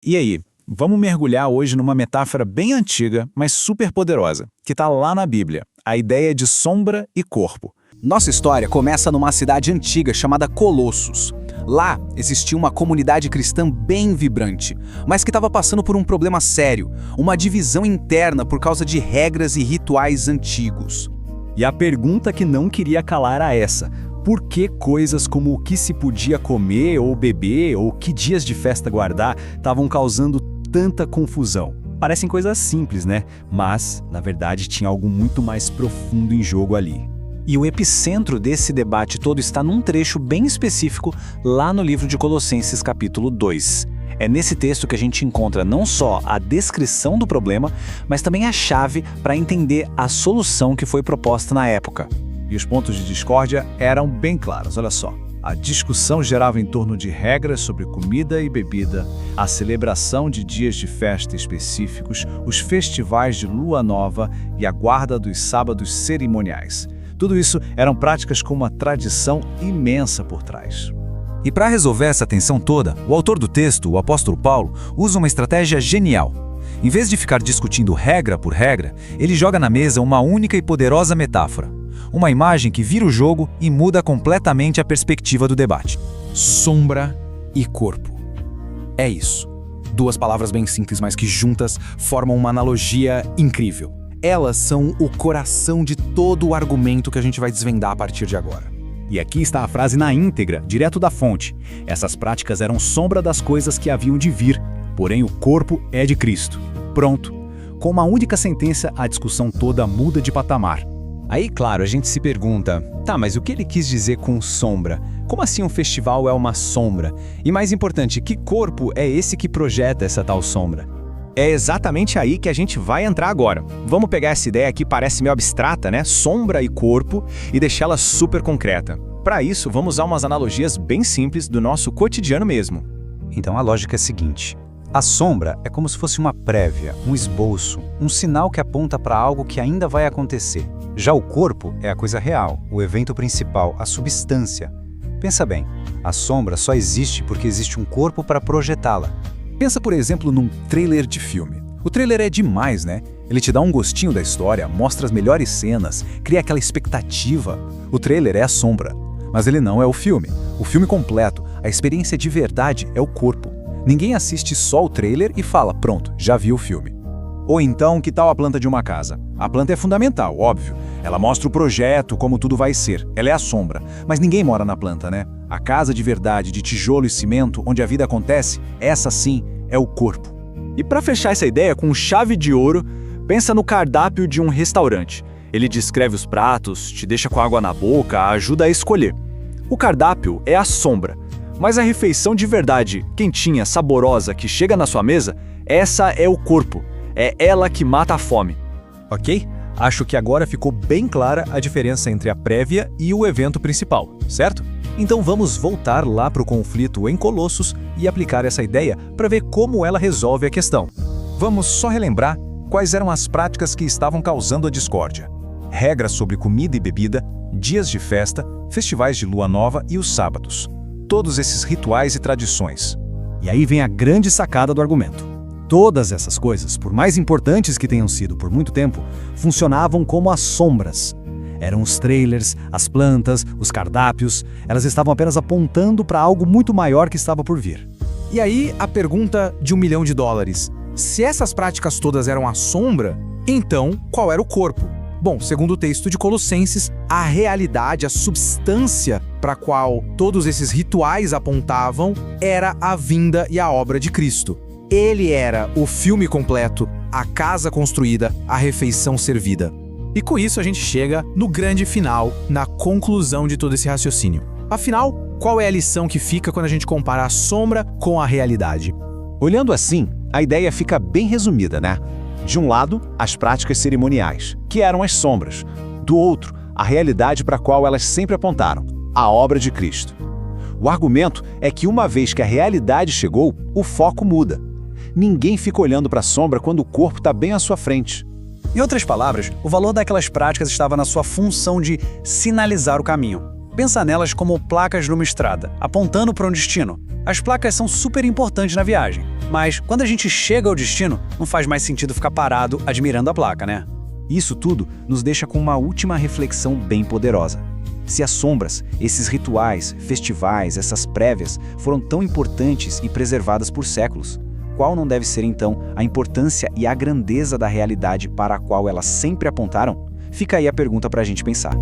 E aí, vamos mergulhar hoje numa metáfora bem antiga, mas super poderosa, que está lá na Bíblia, a ideia de sombra e corpo. Nossa história começa numa cidade antiga chamada Colossos. Lá existia uma comunidade cristã bem vibrante, mas que estava passando por um problema sério, uma divisão interna por causa de regras e rituais antigos. E a pergunta que não queria calar era essa: por que coisas como o que se podia comer ou beber ou que dias de festa guardar estavam causando tanta confusão? Parecem coisas simples, né? Mas, na verdade, tinha algo muito mais profundo em jogo ali. E o epicentro desse debate todo está num trecho bem específico lá no livro de Colossenses capítulo 2. É nesse texto que a gente encontra não só a descrição do problema, mas também a chave para entender a solução que foi proposta na época. E os pontos de discórdia eram bem claros, olha só. A discussão girava em torno de regras sobre comida e bebida, a celebração de dias de festa específicos, os festivais de lua nova e a guarda dos sábados cerimoniais. Tudo isso eram práticas com uma tradição imensa por trás. E para resolver essa tensão toda, o autor do texto, o apóstolo Paulo, usa uma estratégia genial. Em vez de ficar discutindo regra por regra, ele joga na mesa uma única e poderosa metáfora. Uma imagem que vira o jogo e muda completamente a perspectiva do debate. Sombra e corpo. É isso. Duas palavras bem simples, mas que juntas formam uma analogia incrível. Elas são o coração de todo o argumento que a gente vai desvendar a partir de agora. E aqui está a frase na íntegra, direto da fonte. Essas práticas eram sombra das coisas que haviam de vir, porém o corpo é de Cristo. Pronto. Com uma única sentença, a discussão toda muda de patamar. Aí, claro, a gente se pergunta, tá, mas o que ele quis dizer com sombra? Como assim um festival é uma sombra? E mais importante, que corpo é esse que projeta essa tal sombra? É exatamente aí que a gente vai entrar agora. Vamos pegar essa ideia que parece meio abstrata, né? Sombra e corpo, e deixá-la super concreta. Para isso, vamos usar umas analogias bem simples do nosso cotidiano mesmo. Então a lógica é a seguinte: a sombra é como se fosse uma prévia, um esboço, um sinal que aponta para algo que ainda vai acontecer. Já o corpo é a coisa real, o evento principal, a substância. Pensa bem, a sombra só existe porque existe um corpo para projetá-la. Pensa, por exemplo, num trailer de filme. O trailer é demais, né? Ele te dá um gostinho da história, mostra as melhores cenas, cria aquela expectativa. O trailer é a sombra, mas ele não é o filme. O filme completo, a experiência de verdade é o corpo. Ninguém assiste só o trailer e fala, pronto, já vi o filme. Ou então, que tal a planta de uma casa? A planta é fundamental, óbvio. Ela mostra o projeto, como tudo vai ser. Ela é a sombra. Mas ninguém mora na planta, né? A casa de verdade, de tijolo e cimento, onde a vida acontece, essa sim é o corpo. E para fechar essa ideia com chave de ouro, pensa no cardápio de um restaurante. Ele descreve os pratos, te deixa com água na boca, ajuda a escolher. O cardápio é a sombra, mas a refeição de verdade, quentinha, saborosa, que chega na sua mesa, essa é o corpo. É ela que mata a fome. Ok? Acho que agora ficou bem clara a diferença entre a prévia e o evento principal, certo? Então vamos voltar lá para o conflito em Colossos e aplicar essa ideia para ver como ela resolve a questão. Vamos só relembrar quais eram as práticas que estavam causando a discórdia. Regras sobre comida e bebida, dias de festa, festivais de lua nova e os sábados. Todos esses rituais e tradições. E aí vem a grande sacada do argumento. Todas essas coisas, por mais importantes que tenham sido por muito tempo, funcionavam como as sombras. Eram os trailers, as plantas, os cardápios, elas estavam apenas apontando para algo muito maior que estava por vir. E aí, a pergunta de $1 milhão. Se essas práticas todas eram a sombra, então qual era o corpo? Bom, segundo o texto de Colossenses, a realidade, a substância para a qual todos esses rituais apontavam era a vinda e a obra de Cristo. Ele era o filme completo, a casa construída, a refeição servida. E com isso a gente chega no grande final, na conclusão de todo esse raciocínio. Afinal, qual é a lição que fica quando a gente compara a sombra com a realidade? Olhando assim, a ideia fica bem resumida, né? De um lado, as práticas cerimoniais, que eram as sombras. Do outro, a realidade para a qual elas sempre apontaram, a obra de Cristo. O argumento é que uma vez que a realidade chegou, o foco muda. Ninguém fica olhando para a sombra quando o corpo está bem à sua frente. Em outras palavras, o valor daquelas práticas estava na sua função de sinalizar o caminho. Pensa nelas como placas numa estrada, apontando para um destino. As placas são super importantes na viagem. Mas quando a gente chega ao destino, não faz mais sentido ficar parado admirando a placa, né? Isso tudo nos deixa com uma última reflexão bem poderosa. Se as sombras, esses rituais, festivais, essas prévias foram tão importantes e preservadas por séculos, qual não deve ser então a importância e a grandeza da realidade para a qual elas sempre apontaram? Fica aí a pergunta para a gente pensar.